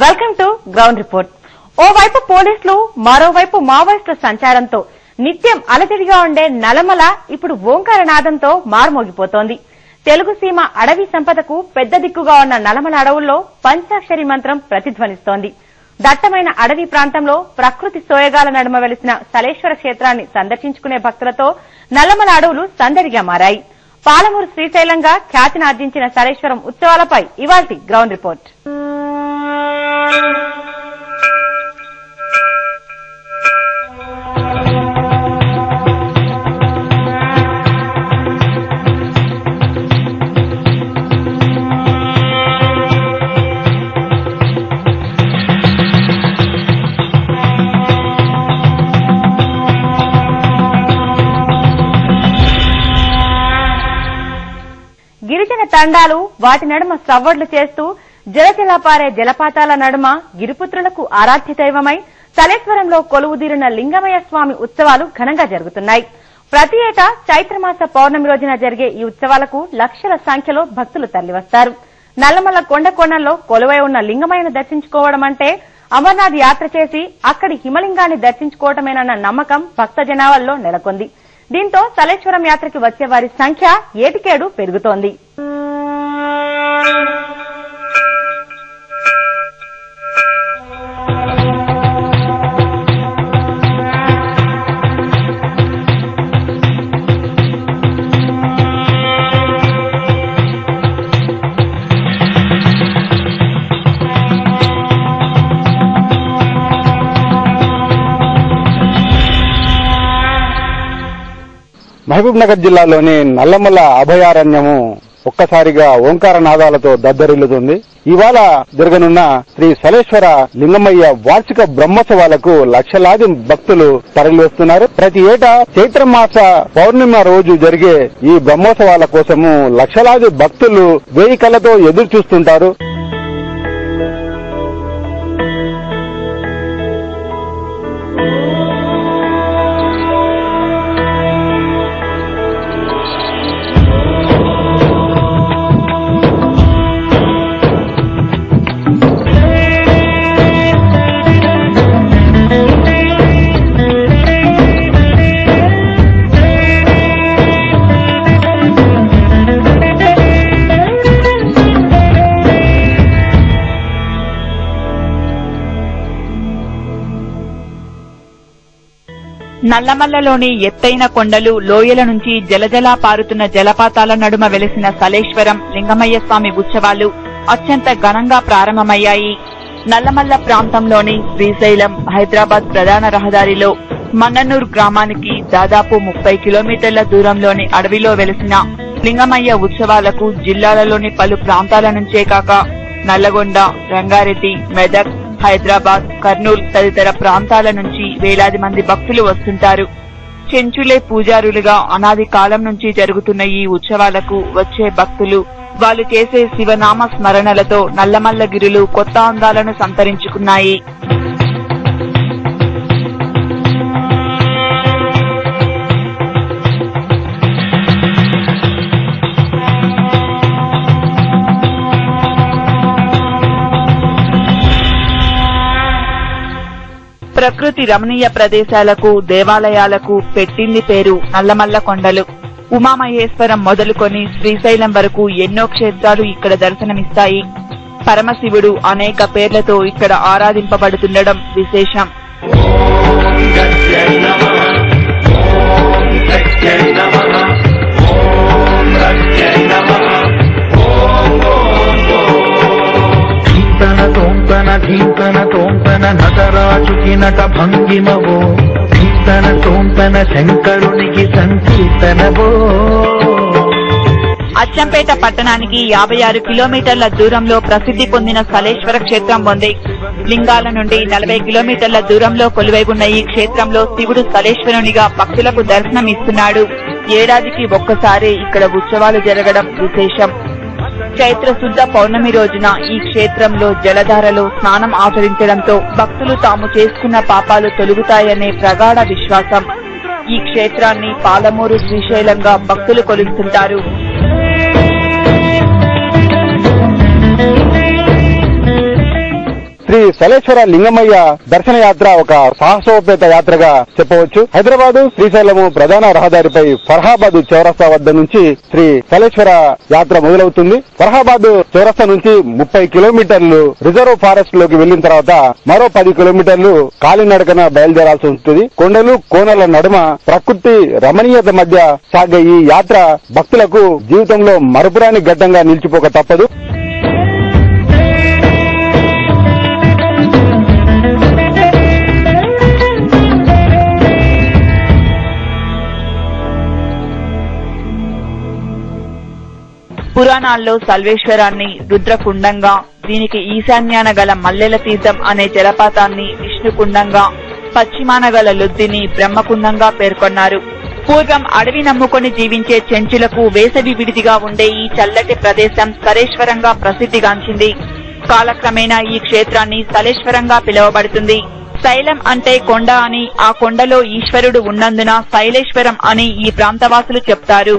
Welcome to ground report. ఓవైపు పోలీసులు మరోవైపు మావోయిస్టుల సంచారంతో నిత్యం అలజడిగా ఉండే నల్లమల ఇప్పుడు ఓంకారనాదంతో మారుమోగిపోతోంది. తెలుగు సీమ అడవి సంపదకు పెద్ద దిక్కుగా ఉన్న నల్లమల అడవుల్లో పంచాక్షరి మంత్రం ప్రతిధ్వనిస్తోంది. దట్టమైన అడవి ప్రాంతంలో ప్రకృతి సోయగాల నడుమ వెలిసిన సలేశ్వర క్షేత్రాన్ని సందర్శించుకునే భక్తులతో నల్లమల అడవులు సందడిగా మారాయి. పాలమూరు శ్రీశైలంగా ఖ్యాతిని ఆర్జించిన సలేశ్వరం ఉత్సవాలపై ఇవాల్టి గ్రౌండ్ రిపోర్ట్. గిరిజన తండాలు వాటి నడుమ సవ్వడ్లు చేస్తూ జలజల పారే జలపాతాల నడుమ గిరిపుత్రులకు ఆరాధ్య దైవమై సలేశ్వరంలో కొలువుదీరిన లింగమయ్య స్వామి ఉత్సవాలు ఘనంగా జరుగుతున్నాయి. ప్రతి ఏటా చైత్రమాస పౌర్ణమి రోజున జరిగే ఈ ఉత్సవాలకు లక్షల సంఖ్యలో భక్తులు తరలివస్తారు. నల్లమల్ల కొండకోణంలో కొలువై ఉన్న లింగమయ్యను దర్శించుకోవడం అంటే అమర్నాథ్ యాత్ర చేసి అక్కడి హిమలింగాన్ని దర్శించుకోవటమేనన్న నమ్మకం భక్త జనాల్లో నెలకొంది. దీంతో సలేశ్వరం యాత్రకి వచ్చే వారి సంఖ్య ఏటికేడు పెరుగుతోంది. మహబూబ్ నగర్ జిల్లాలోని నల్లమల్ల అభయారణ్యము ఒక్కసారిగా ఓంకార నాదాలతో దద్దరిల్లుతుంది. ఇవాళ జరగనున్న శ్రీ సలేశ్వర లింగమయ్య వార్షిక బ్రహ్మోత్సవాలకు లక్షలాది భక్తులు తరలివస్తున్నారు. ప్రతి ఏటా చైత్రమాస పౌర్ణిమ రోజు జరిగే ఈ బ్రహ్మోత్సవాల కోసము లక్షలాది భక్తులు వేయి కళ్ళతో ఎదురు చూస్తుంటారు. నల్లమల్లలోని ఎత్తైన కొండలు లోయల నుంచి జలజలా పారుతున్న జలపాతాల నడుమ వెలిసిన సలేశ్వరం లింగమయ్య స్వామి ఉత్సవాలు అత్యంత ఘనంగా ప్రారంభమయ్యాయి. నల్లమల్ల ప్రాంతంలోని శ్రీశైలం హైదరాబాద్ ప్రధాన రహదారిలో మన్ననూర్ గ్రామానికి దాదాపు 30 కిలోమీటర్ల దూరంలోని అడవిలో వెలిసిన లింగమయ్య ఉత్సవాలకు జిల్లాలలోని పలు ప్రాంతాల నుంచే కాక నల్లగొండ, రంగారెడ్డి, మెదక్, హైదరాబాద్, కర్నూలు తదితర ప్రాంతాల నుంచి వేలాది మంది భక్తులు వస్తుంటారు. చెంచులే పూజారులుగా అనాది కాలం నుంచి జరుగుతున్న ఈ ఉత్సవాలకు వచ్చే భక్తులు వాళ్ళు చేసే శివనామ స్మరణలతో నల్లమల్ల గిరులు కొత్త అందాలను సంతరించుకున్నాయి. ప్రకృతి రమణీయ ప్రదేశాలకు, దేవాలయాలకు పెట్టింది పేరు నల్లమల్ల కొండలు. ఉమామహేశ్వరం మొదలుకొని శ్రీశైలం వరకు ఎన్నో క్షేత్రాలు ఇక్కడ దర్శనమిస్తాయి. పరమశివుడు అనేక పేర్లతో ఇక్కడ ఆరాధింపబడుతుండడం విశేషం. ధీంతన తోంతన నటరాజుకి నట భంగిమవో ధీంతన తోంతన శంకరునికి సంకీర్తనవో. అచ్చంపేట పట్టణానికి 56 కిలోమీటర్ల దూరంలో ప్రసిద్ధి పొందిన సలేశ్వర క్షేత్రం ఉంది. లింగాల నుండి 40 కిలోమీటర్ల దూరంలో కొలువై ఉన్న ఈ క్షేత్రంలో శివుడు సలేశ్వరునిగా భక్తులకు దర్శనం ఇస్తున్నాడు. ఏడాదికి ఒక్కసారి ఇక్కడ ఉత్సవాలు జరగడం విశేషం. చైత్ర శుద్ధ పౌర్ణమి రోజున ఈ క్షేత్రంలో జలధారలో స్నానం ఆచరించడంతో భక్తులు తాము చేసుకున్న పాపాలు తొలగుతాయనే ప్రగాఢ విశ్వాసం. ఈ క్షేత్రాన్ని పాలమూరు శ్రీశైలంగా భక్తులు కొలుస్తుంటారు. శ్రీ సలేశ్వర లింగమయ్య దర్శన యాత్ర ఒక సాహసోపేత యాత్రగా చెప్పవచ్చు. హైదరాబాద్ శ్రీశైలము ప్రధాన రహదారిపై ఫర్హాబాద్ చౌరస్తా వద్ద నుంచి శ్రీ సలేశ్వర యాత్ర మొదలవుతుంది. ఫర్హాబాద్ చౌరస్తా నుంచి 30 కిలోమీటర్లు రిజర్వ్ ఫారెస్ట్ లోకి వెళ్లిన తర్వాత మరో 10 కిలోమీటర్లు కాలినడకన బయలుదేరాల్సి ఉంటుంది. కొండలు కోనల నడుమ ప్రకృతి రమణీయత మధ్య సాగే ఈ యాత్ర భక్తులకు జీవితంలో మరపురాని ఘట్టంగా నిలిచిపోక తప్పదు. పురాణాల్లో సల్వేశ్వరాన్ని రుద్రకుండంగా, దీనికి ఈశాన్యాన గల మల్లెల తీర్థం అనే జలపాతాన్ని విష్ణుకుండంగా, పశ్చిమాన గల లొద్దిని బ్రహ్మకుండంగా పేర్కొన్నారు. పూర్వం అడవి నమ్ముకొని జీవించే చెంచులకు వేసవి విడిదిగా ఉండే ఈ చల్లటి ప్రదేశం సలేశ్వరంగా ప్రసిద్ధిగాంచింది. కాలక్రమేణా ఈ క్షేత్రాన్ని సలేశ్వరంగా పిలువబడుతుంది. శైలం అంటే కొండ అని, ఆ కొండలో ఈశ్వరుడు ఉన్నందున శైలేశ్వరం అని ఈ ప్రాంతవాసులు చెప్తారు.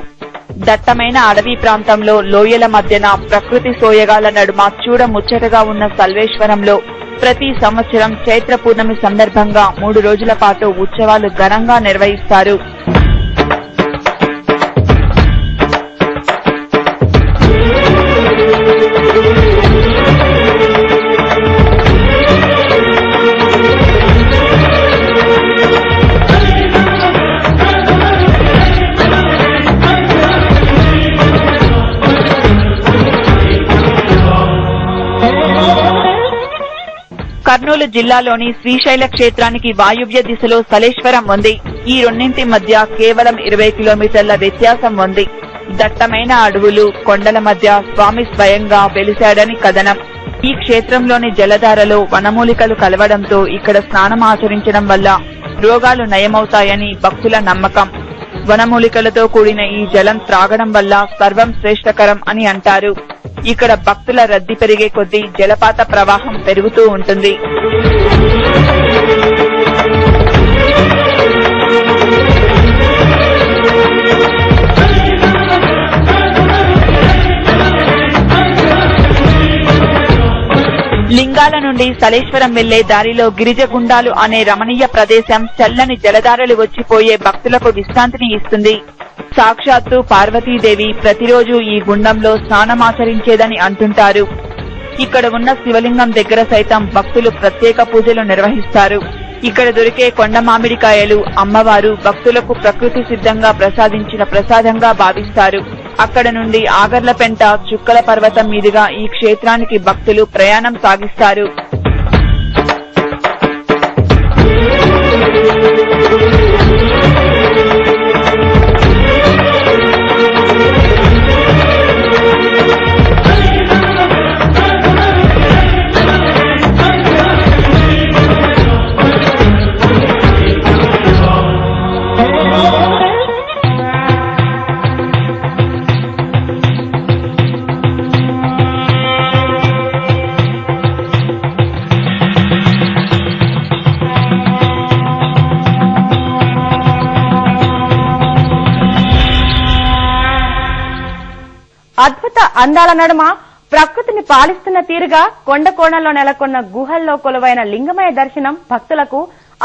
దట్టమైన అడవి ప్రాంతంలో లోయల మధ్యన ప్రకృతి సోయగాల నడుమ చూడ ముచ్చటగా ఉన్న సల్వేశ్వరంలో ప్రతి సంవత్సరం చైత్ర పూర్ణమి సందర్భంగా 3 రోజుల పాటు ఉత్సవాలు ఘనంగా నిర్వహిస్తారు. కర్నూలు జిల్లాలోని శ్రీశైల క్షేత్రానికి వాయువ్య దిశలో సలేశ్వరం ఉంది. ఈ రెండింటి మధ్య కేవలం 20 కిలోమీటర్ల వ్యత్యాసం ఉంది. దట్టమైన అడవులు, కొండల మధ్య స్వామి స్వయంగా వెలిశాడని కథనం. ఈ క్షేత్రంలోని జలధారలో వనమూలికలు కలవడంతో ఇక్కడ స్నానం ఆచరించడం వల్ల రోగాలు నయమవుతాయని భక్తుల నమ్మకం. వనమూలికలతో కూడిన ఈ జలం త్రాగడం వల్ల సర్వం శ్రేష్టకరం అని అంటారు. ఇక్కడ భక్తుల రద్దీ పెరిగే కొద్దీ జలపాత ప్రవాహం పెరుగుతూ ఉంటుంది. లింగాల నుండి సలేశ్వరం వెళ్లే దారిలో గిరిజగుండాలు అనే రమణీయ ప్రదేశం చల్లని జలధారలు వచ్చిపోయే భక్తులకు విశ్రాంతిని ఇస్తుంది. సాక్షాత్తు పార్వతీదేవి ప్రతిరోజు ఈ గుండంలో స్నానమాచరించేదని అంటుంటారు. ఇక్కడ ఉన్న శివలింగం దగ్గర సైతం భక్తులు ప్రత్యేక పూజలు నిర్వహిస్తారు. ఇక్కడ దొరికే కొండ మామిడికాయలు అమ్మవారు భక్తులకు ప్రకృతి సిద్ధంగా ప్రసాదించిన ప్రసాదంగా భావిస్తారు. అక్కడ నుండి ఆగర్లపెంట చుక్కల పర్వతం మీదుగా ఈ క్షేత్రానికి భక్తులు ప్రయాణం సాగిస్తారు. అద్భుత అందాల నడుమ ప్రకృతిని పాలిస్తున్న తీరుగా కొండ కోణంలో నెలకొన్న గుహల్లో కొలువైన లింగమయ్య దర్శనం భక్తులకు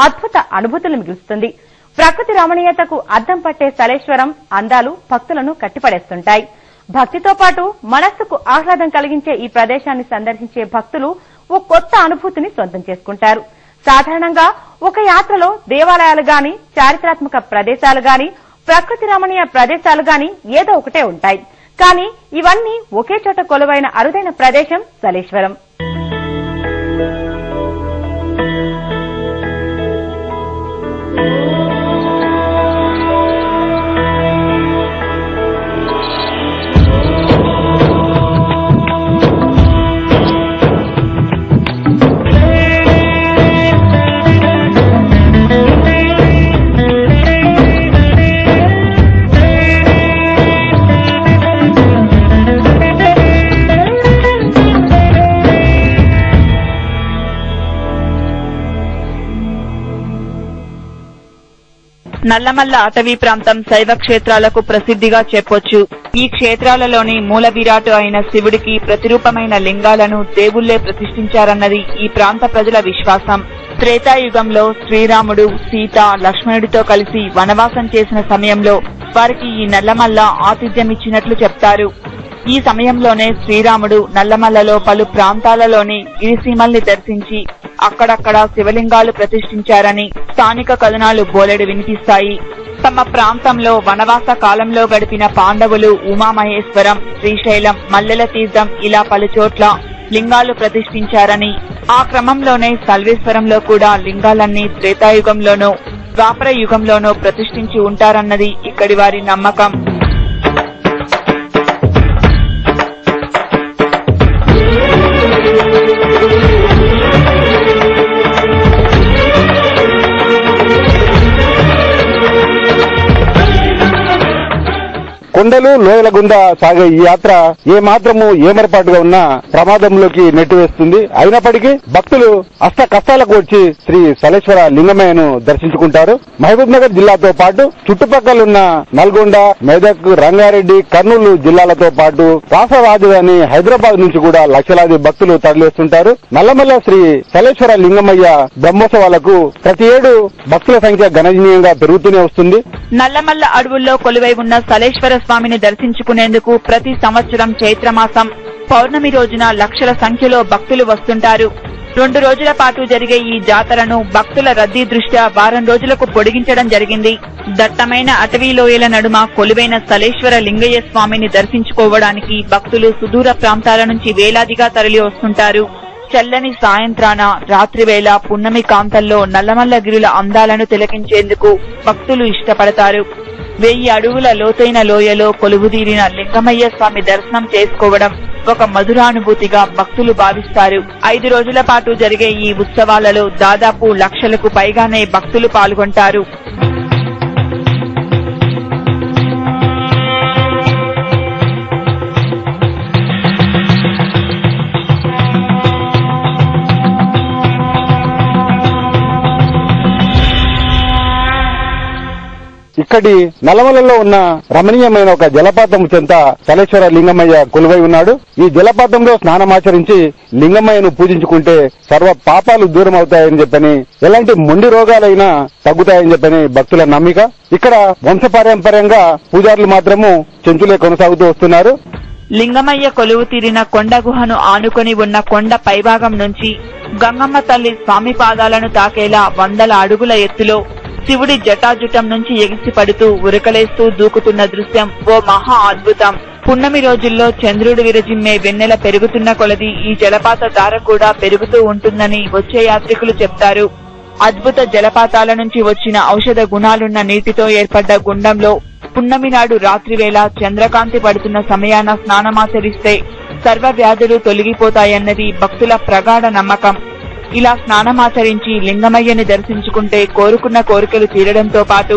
అద్భుత అనుభూతులు మిగులుస్తుంది. ప్రకృతి రమణీయతకు అద్దం పట్టే సలేశ్వరం అందాలు భక్తులను కట్టిపడేస్తుంటాయి. భక్తితో పాటు మనస్సుకు ఆహ్లాదం కలిగించే ఈ ప్రదేశాన్ని సందర్శించే భక్తులు ఓ కొత్త అనుభూతిని సొంతం చేసుకుంటారు. సాధారణంగా ఒక యాత్రలో దేవాలయాలు గాని, చారిత్రాత్మక ప్రదేశాలు గాని, ప్రకృతి రమణీయ ప్రదేశాలు గాని ఏదో ఒకటే ఉంటాయి. కానీ ఇవన్నీ ఒకే చోట కొలువైన అరుదైన ప్రదేశం సలేశ్వరం. నల్లమల్ల అటవీ ప్రాంతం శైవ క్షేత్రాలకు ప్రసిద్ధిగా చెప్పొచ్చు. ఈ క్షేత్రాలలోని మూల విరాటు అయిన శివుడికి ప్రతిరూపమైన లింగాలను దేవుళ్లే ప్రతిష్ఠించారన్నది ఈ ప్రాంత ప్రజల విశ్వాసం. త్రేతాయుగంలో శ్రీరాముడు, సీత, లక్ష్మణుడితో కలిసి వనవాసం చేసిన సమయంలో వారికి ఈ నల్లమల్ల ఆతిథ్యమిచ్చినట్లు చెప్తారు. ఈ సమయంలోనే శ్రీరాముడు నల్లమల్లలో పలు ప్రాంతాలలోని గిరిసీమల్ని దర్శించి అక్కడక్కడ శివలింగాలు ప్రతిష్ఠించారని స్థానిక కథనాలు బోలెడు వినిపిస్తాయి. తమ ప్రాంతంలో వనవాస కాలంలో గడిపిన పాండవులు ఉమామహేశ్వరం, శ్రీశైలం, మల్లెల తీర్థం ఇలా పలుచోట్ల లింగాలు ప్రతిష్ఠించారని, ఆ క్రమంలోనే సల్వేశ్వరంలో కూడా లింగాలన్నీ త్రేతాయుగంలోనో ద్వాపర యుగంలోనో ప్రతిష్ఠించి ఉంటారన్నది ఇక్కడి వారి నమ్మకం. కొండలు లోయల గుండా సాగే ఈ యాత్ర ఏ మాత్రము ఏమరపాటుగా ఉన్నా ప్రమాదంలోకి నెట్టివేస్తుంది. అయినప్పటికీ భక్తులు అష్ట కష్టాలకు వచ్చి శ్రీ సలేశ్వర లింగమయ్యను దర్శించుకుంటారు. మహబూబ్ నగర్ జిల్లాతో పాటు చుట్టుపక్కలున్న నల్గొండ, మెదక్, రంగారెడ్డి, కర్నూలు జిల్లాలతో పాటు రాష్ట్ర రాజధాని హైదరాబాద్ నుంచి కూడా లక్షలాది భక్తులు తరలివస్తుంటారు. నల్లమల్ల శ్రీ సలేశ్వర లింగమయ్య బ్రహ్మోత్సవాలకు ప్రతి ఏడు భక్తుల సంఖ్య గణనీయంగా పెరుగుతూనే వస్తుంది. నల్లమల్ల అడవుల్లో కొలువై ఉన్న సలేశ్వర స్వామిని దర్శించుకునేందుకు ప్రతి సంవత్సరం చైత్రమాసం పౌర్ణమి రోజున లక్షల సంఖ్యలో భక్తులు వస్తుంటారు. 2 రోజుల పాటు జరిగే ఈ జాతరను భక్తుల రద్దీ దృష్ట్యా వారం రోజులకు పొడిగించడం జరిగింది. దట్టమైన అటవీలోయల నడుమ కొలువైన సలేశ్వర లింగయ్య స్వామిని దర్శించుకోవడానికి భక్తులు సుదూర ప్రాంతాల నుంచి వేలాదిగా తరలి వస్తుంటారు. చల్లని సాయంత్రాన, రాత్రివేళ, పున్నమి కాంతల్లో నల్లమల్ల గిరుల అందాలను తిలకించేందుకు భక్తులు ఇష్టపడతారు. 1000 అడుగుల లోతైన లోయలో కొలువుదీరిన లింగమయ్య స్వామి దర్శనం చేసుకోవడం ఒక మధురానుభూతిగా భక్తులు భావిస్తారు. 5 రోజుల పాటు జరిగే ఈ ఉత్సవాలలో దాదాపు లక్షలకు పైగానే భక్తులు పాల్గొంటారు. ఇక్కడి నల్లమల్లలో ఉన్న రమణీయమైన ఒక జలపాతం చెంత సలేశ్వర లింగమయ్య కొలువై ఉన్నాడు. ఈ జలపాతంలో స్నానమాచరించి లింగమయ్యను పూజించుకుంటే సర్వ పాపాలు దూరం అవుతాయని చెప్పని, ఎలాంటి మొండి రోగాలైనా తగ్గుతాయని చెప్పని భక్తుల నమ్మిక. ఇక్కడ వంశపారంపర్యంగా పూజారులు మాత్రము చెంచులే కొనసాగుతూ వస్తున్నారు. లింగమయ్య కొలువు తీరిన కొండ గుహను ఆనుకొని ఉన్న కొండ పైభాగం నుంచి గంగమ్మ తల్లి స్వామి పాదాలను తాకేలా 100 అడుగుల ఎత్తులో శివుడి జటాజుటం నుంచి ఎగిసి పడుతూ ఉరకలేస్తూ దూకుతున్న దృశ్యం ఓ మహా అద్భుతం. పున్నమి రోజుల్లో చంద్రుడు విరజిమ్మే వెన్నెల పెరుగుతున్న కొలది ఈ జలపాత ధార కూడా పెరుగుతూ ఉంటుందని వచ్చే యాత్రికులు చెప్తారు. అద్భుత జలపాతాల నుంచి వచ్చిన ఔషధ గుణాలున్న నీటితో ఏర్పడ్డ గుండంలో పున్నమి నాడు రాత్రివేళ చంద్రకాంతి పడుతున్న సమయాన స్నానమాచరిస్తే సర్వ వ్యాధులు తొలగిపోతాయన్నది భక్తుల ప్రగాఢ నమ్మకం. ఇలా స్నానమాచరించి లింగమయ్యని దర్శించుకుంటే కోరుకున్న కోరికలు తీరడంతో పాటు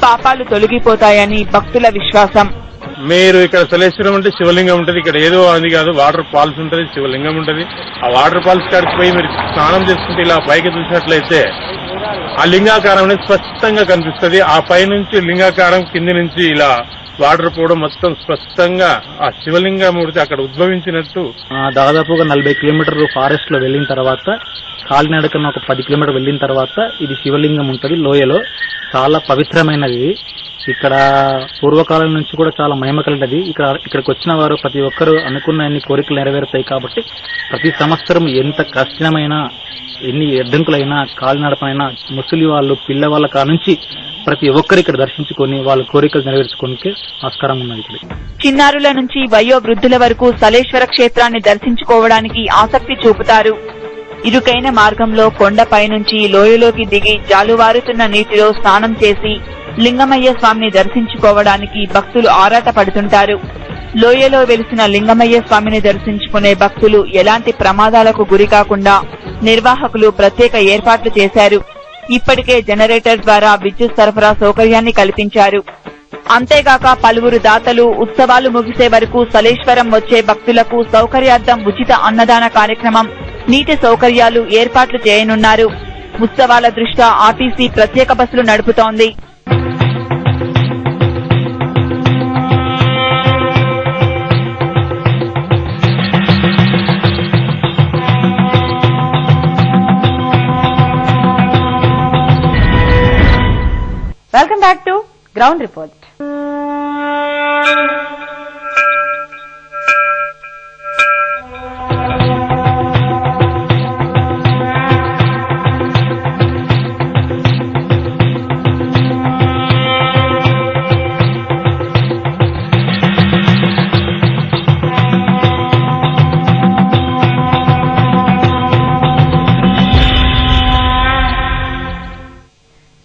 పాపాలు తొలగిపోతాయని భక్తుల విశ్వాసం. మీరు ఇక్కడ సలేశ్వరం అంటే శివలింగం ఉంటది. ఇక్కడ ఏదో అది కాదు, వాటర్ ఫాల్స్ ఉంటది, శివలింగం ఉంటది. ఆ వాటర్ ఫాల్స్ కాడికి పోయి మీరు స్నానం చేసుకుంటే ఇలా పైకి చూసినట్లయితే ఆ లింగాకారం అనేది స్పష్టంగా కనిపిస్తుంది. ఆ పై నుంచి లింగాకారం కింది నుంచి ఇలా వాటర్ పోవడం మొత్తం స్పష్టంగా ఆ శివలింగమూర్తి అక్కడ ఉద్భవించినట్టు. దాదాపుగా 40 కిలోమీటర్లు ఫారెస్ట్ లో వెళ్లిన తర్వాత, కాలినడకన ఒక 10 కిలోమీటర్లు వెళ్లిన తర్వాత ఇది శివలింగం ఉంటది లోయలో. చాలా పవిత్రమైనది. ఇక్కడ పూర్వకాలం నుంచి కూడా చాలా మహిమ కలిగినది. ఇక్కడికి వచ్చిన వారు ప్రతి ఒక్కరు అనుకున్న అన్ని కోరికలు నెరవేరుతాయి. కాబట్టి ప్రతి సంవత్సరం ఎంత కష్టమైనా, ఎన్ని అడ్డంకులైనా, కాలినడపైనా, ముసలి వాళ్ళు, పిల్లవాళ్ళ కానుంచి ప్రతి ఒక్కరు ఇక్కడ దర్శించుకొని వాళ్ళ కోరికలు నెరవేర్చుకోనికి ఆస్కారం ఉన్నది. చిన్నారుల నుంచి వయో వృద్ధుల వరకు సలేశ్వర క్షేత్రాన్ని దర్శించుకోవడానికి ఆసక్తి చూపుతారు. ఇరుకైన మార్గంలో కొండపై నుంచి లోయలోకి దిగి జాలువారుతున్న నీటిలో స్నానం చేసి లింగమయ్య స్వామిని దర్శించుకోవడానికి భక్తులు ఆరాట పడుతుంటారు. లోయలో వెలిసిన లింగమయ్య స్వామిని దర్శించుకునే భక్తులు ఎలాంటి ప్రమాదాలకు గురికాకుండా నిర్వాహకులు ప్రత్యేక ఏర్పాట్లు చేశారు. ఇప్పటికే జనరేటర్ ద్వారా విద్యుత్ సరఫరా సౌకర్యాన్ని కల్పించారు. అంతేగాక పలువురు దాతలు ఉత్సవాలు ముగిసే వరకు సలేశ్వరం వచ్చే భక్తులకు సౌకర్యార్థం ఉచిత అన్నదాన కార్యక్రమం, నీటి సౌకర్యాలు ఏర్పాట్లు చేయనున్నారు. ఉత్సవాల దృష్ట్యా ఆర్టీసీ ప్రత్యేక బస్సులు నడుపుతోంది. Back to ground report.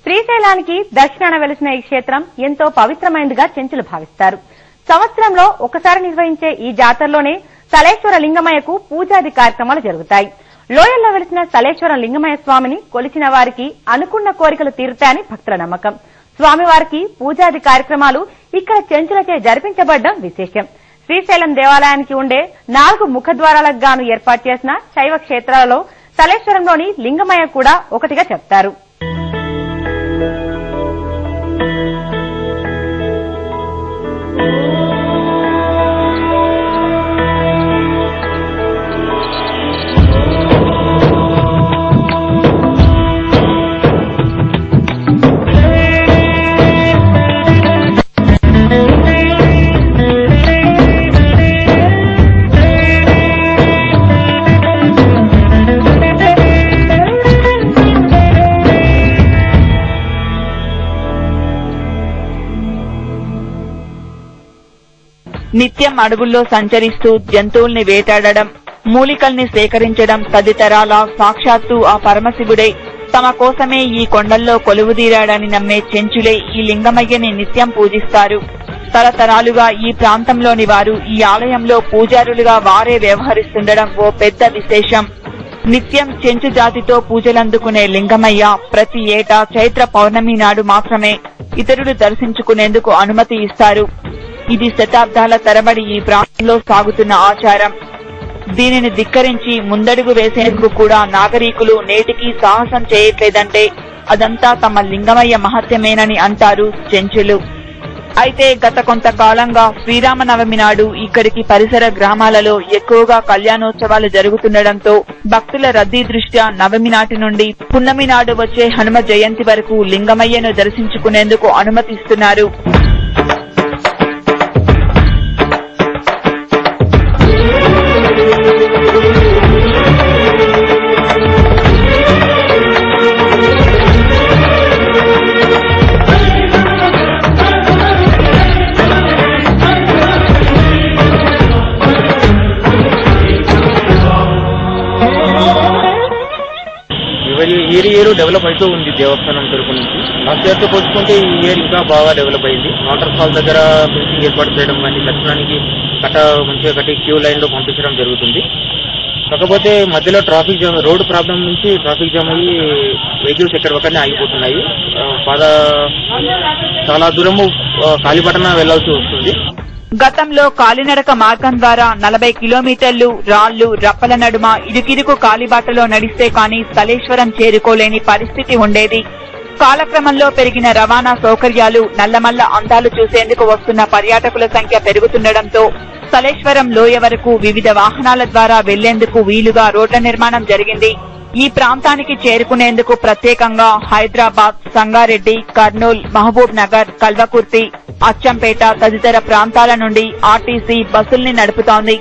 శ్రీశైలానికి దక్షిణాన వెలిసిన ఈ క్షేత్రం ఎంతో పవిత్రమైనదిగా చెంచులు భావిస్తారు. సంవత్సరంలో ఒకసారి నిర్వహించే ఈ జాతరలోనే సలేశ్వర లింగమయ్యకు పూజాది కార్యక్రమాలు జరుగుతాయి. లోయల్లో వెలిసిన సలేశ్వర లింగమయ్య స్వామిని కొలిచిన వారికి అనుకున్న కోరికలు తీరుతాయని భక్తుల నమ్మకం. స్వామివారికి పూజాది కార్యక్రమాలు ఇక్కడ చెంచులచే జరిపించబడ్డం విశేషం. శ్రీశైలం దేవాలయానికి ఉండే 4 ముఖద్వారాలకు గాను ఏర్పాటు చేసిన శైవ క్షేత్రాలలో సలేశ్వరంలోని లింగమయ్య కూడా ఒకటిగా చెప్తారు. నిత్యం అడవుల్లో సంచరిస్తూ జంతువుల్ని వేటాడడం, మూలికల్ని సేకరించడం తదితరాల సాక్షాత్తు ఆ పరమశివుడే తమ కోసమే ఈ కొండల్లో కొలువుదీరాడని నమ్మే చెంచులే ఈ లింగమయ్యని నిత్యం పూజిస్తారు. తరతరాలుగా ఈ ప్రాంతంలోని వారు ఈ ఆలయంలో పూజారులుగా వారే వ్యవహరిస్తుండడం ఓ పెద్ద విశేషం. నిత్యం చెంచు జాతితో పూజలందుకునే లింగమయ్య ప్రతి ఏటా చైత్ర పౌర్ణమి నాడు మాత్రమే ఇతరులు దర్శించుకునేందుకు అనుమతి ఇస్తారు. ఇది శతాబ్దాల తరబడి ఈ ప్రాంతంలో సాగుతున్న ఆచారం. దీనిని ధిక్కరించి ముందడుగు వేసేందుకు కూడా నాగరికులు నేటికీ సాహసం చేయట్లేదంటే అదంతా తమ లింగమయ్య మహత్యమేనని అంటారు చెంచులు. అయితే గత కొంతకాలంగా శ్రీరామనవమి నాడు ఇక్కడికి పరిసర గ్రామాలలో ఎక్కువగా కళ్యాణోత్సవాలు జరుగుతుండటంతో భక్తుల రద్దీ దృష్ట్యా నవమి నాటి నుండి పున్నమి నాడు వచ్చే హనుమ జయంతి వరకు లింగమయ్యను దర్శించుకునేందుకు అనుమతిస్తున్నారు. ఇయర్ డెవలప్ అవుతూ ఉంది దేవస్థానం తరపు నుంచి. లాస్ట్ ఇయర్ తో పోల్చుకుంటే ఈ ఇయర్ ఇంకా బాగా డెవలప్ అయింది. వాటర్ ఫాల్ దగ్గర ఫెన్సింగ్ ఏర్పాటు చేయడం కానీ దర్శనానికి మంచిగా కట్టి క్యూ లైన్ లో పంపించడం జరుగుతుంది. కాకపోతే మధ్యలో ట్రాఫిక్ జామ్, రోడ్ ప్రాబ్లం నుంచి ట్రాఫిక్ జామ్ అయ్యి వెహికల్స్ ఎక్కడ ఒకనే ఆగిపోతున్నాయి. చాలా దూరము కాలిపట్టణ వెళ్లాల్సి వస్తుంది. గతంలో కాలినడక మార్గం ద్వారా 40 కిలోమీటర్లు రాళ్లు రప్పల నడుమ ఇరుకిరుకు కాలిబాటలో నడిస్తే కానీ సలేశ్వరం చేరుకోలేని పరిస్థితి ఉండేది. కాలక్రమంలో పెరిగిన రవాణా సౌకర్యాలు, నల్లమల్ల అందాలు చూసేందుకు వస్తున్న పర్యాటకుల సంఖ్య పెరుగుతుండటంతో సలేశ్వరం లోయ వరకు వివిధ వాహనాల ద్వారా వెళ్లేందుకు వీలుగా రోడ్ల నిర్మాణం జరిగింది. ఈ ప్రాంతానికి చేరుకునేందుకు ప్రత్యేకంగా హైదరాబాద్, సంగారెడ్డి, కర్నూల్, మహబూబ్ నగర్, కల్వకుర్తి, అచ్చంపేట తదితర ప్రాంతాల నుండి ఆర్టీసీ బస్సుల్ని నడుపుతోంది.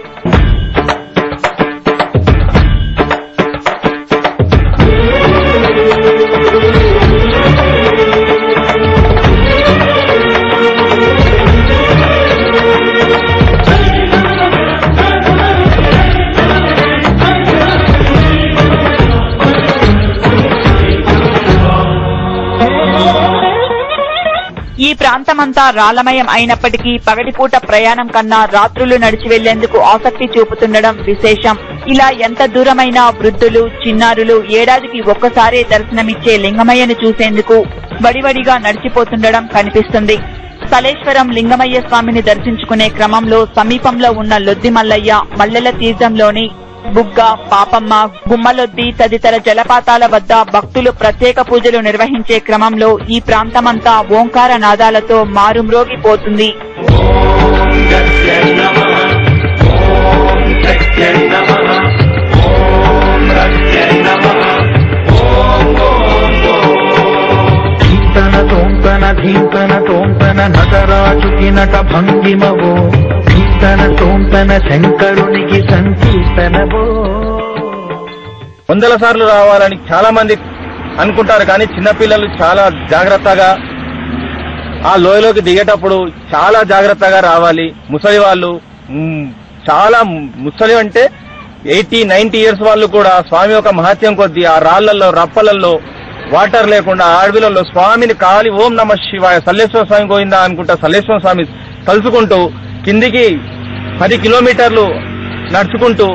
ఈ ప్రాంతమంతా రాళ్లమయం అయినప్పటికీ పగటిపూట ప్రయాణం కన్నా రాత్రులు నడిచి వెళ్లేందుకు ఆసక్తి చూపుతుండడం విశేషం. ఇలా ఎంత దూరమైనా వృద్ధులు, చిన్నారులు ఏడాదికి ఒక్కసారే దర్శనమిచ్చే లింగమయ్యను చూసేందుకు వడివడిగా నడిచిపోతుండడం కనిపిస్తుంది. సలేశ్వరం లింగమయ్య స్వామిని దర్శించుకునే క్రమంలో సమీపంలో ఉన్న లొద్ది మల్లయ్య, మల్లెల తీర్థంలోని బుగ్గ, పాపమ్మ, గుమ్మలొద్ది తదితర జలపాతాల వద్ద భక్తులు ప్రత్యేక పూజలు నిర్వహించే క్రమంలో ఈ ప్రాంతమంతా ఓంకార నాదాలతో మారుమ్రోగిపోతుంది. కీర్తన తోంతన ధీంతన తోంతన నటరాజుకి నట భంగిమవో ధీంతన తోంతన శంకరునికి సంకీర్తనవో. వందల సార్లు రావాలని చాలా మంది అనుకుంటారు, కానీ చిన్నపిల్లలు చాలా జాగ్రత్తగా ఆ లోయలోకి దిగేటప్పుడు చాలా జాగ్రత్తగా రావాలి. ముసలి వాళ్ళు చాలా ముసలి అంటే 80-90 ఇయర్స్ వాళ్ళు కూడా స్వామి యొక్క మహత్యం కొద్దీ ఆ రాళ్లలో రప్పలలో వాటర్ లేకుండా అడవిలలో స్వామిని కాలి ఓం నమ శివాయ సల్లేశ్వర స్వామి గోవిందా అనుకుంటా సల్లేశ్వర స్వామి తలుచుకుంటూ కిందికి 10 కిలోమీటర్లు నడుచుకుంటూ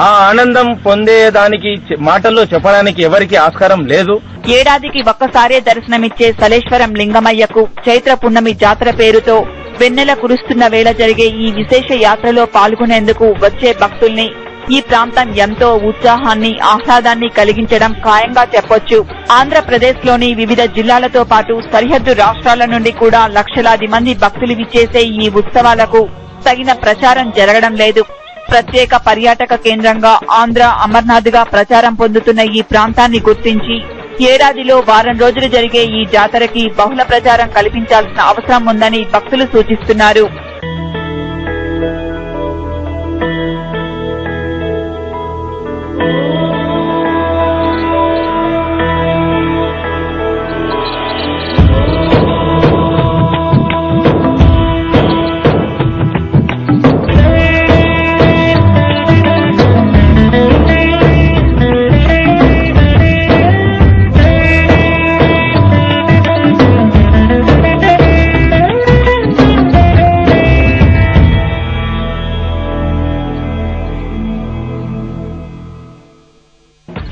ఆ ఆనందం పొందేదానికి మాటల్లో చెప్పడానికి ఎవరికి ఆస్కారం లేదు. ఏడాదికి ఒక్కసారే దర్శనమిచ్చే సలేశ్వరం లింగమయ్యకు చైత్ర పున్నమి జాతర పేరుతో వెన్నెల కురుస్తున్న వేళ జరిగే ఈ విశేష యాత్రలో పాల్గొనేందుకు వచ్చే భక్తుల్ని ఈ ప్రాంతం ఎంతో ఉత్సాహాన్ని ఆహ్లాదాన్ని కలిగించడం ఖాయంగా చెప్పొచ్చు. ఆంధ్రప్రదేశ్ లోని వివిధ జిల్లాలతో పాటు సరిహద్దు రాష్ట్రాల నుండి కూడా లక్షలాది మంది భక్తులు విచ్చేసే ఈ ఉత్సవాలకు తగిన ప్రచారం జరగడం లేదు. ప్రత్యేక పర్యాటక కేంద్రంగా ఆంధ్ర అమర్నాథ్ గా ప్రచారం పొందుతున్న ఈ ప్రాంతాన్ని గుర్తించి ఏడాదిలో వారం రోజులు జరిగే ఈ జాతరకి బహుళ ప్రచారం కల్పించాల్సిన అవసరం ఉందని భక్తులు సూచిస్తున్నారు.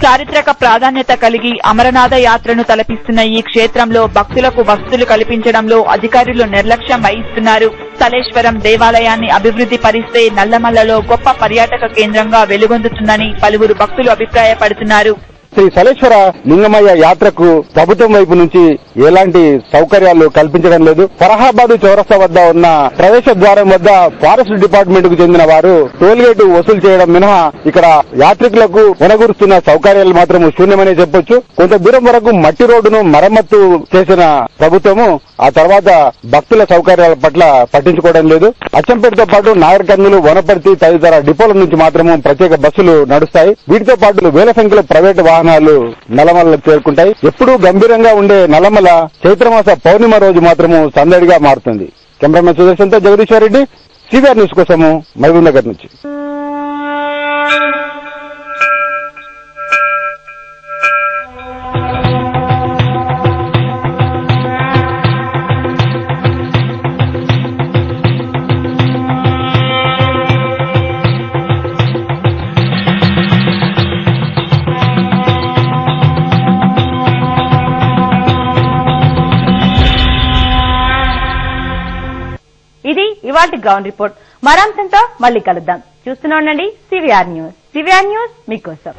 చారిత్రక ప్రాధాన్యత కలిగి అమరనాథ యాత్రను తలపిస్తున్న ఈ క్షేత్రంలో భక్తులకు వసతులు కల్పించడంలో అధికారులు నిర్లక్ష్యం వహిస్తున్నారు. సలేశ్వరం దేవాలయాన్ని అభివృద్ధి పరిస్తే నల్లమల్లలో గొప్ప పర్యాటక కేంద్రంగా వెలుగొందుతుందని పలువురు భక్తులు అభిప్రాయపడుతున్నారు. శ్రీ సలేశ్వర లింగమయ్య యాత్రకు ప్రభుత్వం వైపు నుంచి ఎలాంటి సౌకర్యాలు కల్పించడం లేదు. ఫరహాబాద్ చౌరస్తా వద్ద ఉన్న ప్రవేశ ద్వారం వద్ద ఫారెస్ట్ డిపార్ట్మెంట్ కు చెందిన వారు టోల్ గేటు వసూలు చేయడం మినహా ఇక్కడ యాత్రికులకు ఒనగూరుస్తున్న సౌకర్యాలు మాత్రం శూన్యమనే చెప్పొచ్చు. కొంత దూరం వరకు మట్టి రోడ్డును మరమ్మత్తు చేసిన ప్రభుత్వము ఆ తర్వాత భక్తుల సౌకర్యాల పట్ల పట్టించుకోవడం లేదు. అచ్చంపేటతో పాటు నాగర్ కర్నూలు, వనపర్తి తదితర డిపోల నుంచి మాత్రము ప్రత్యేక బస్సులు నడుస్తాయి. వీటితో పాటు వేల సంఖ్యలో ప్రైవేటు వాహనాలు నల్లమలకు చేరుకుంటాయి. ఎప్పుడూ గంభీరంగా ఉండే నల్లమల చైత్రమాస పౌర్ణిమ రోజు మాత్రము సందడిగా మారుతుంది. కెమెరామెన్ సుదర్శన్తో జగదీశ్వర్ రెడ్డి, సివిఆర్ న్యూస్ కోసము మహబూబ్ నగర్ నుంచి. ఇది ఇవాల్టి గ్రౌండ్ రిపోర్ట్. మరంతంతో మళ్ళీ కలుద్దాం. చూస్తూనే ఉండండి సివిఆర్ న్యూస్. సివిఆర్ న్యూస్ మీకోసం.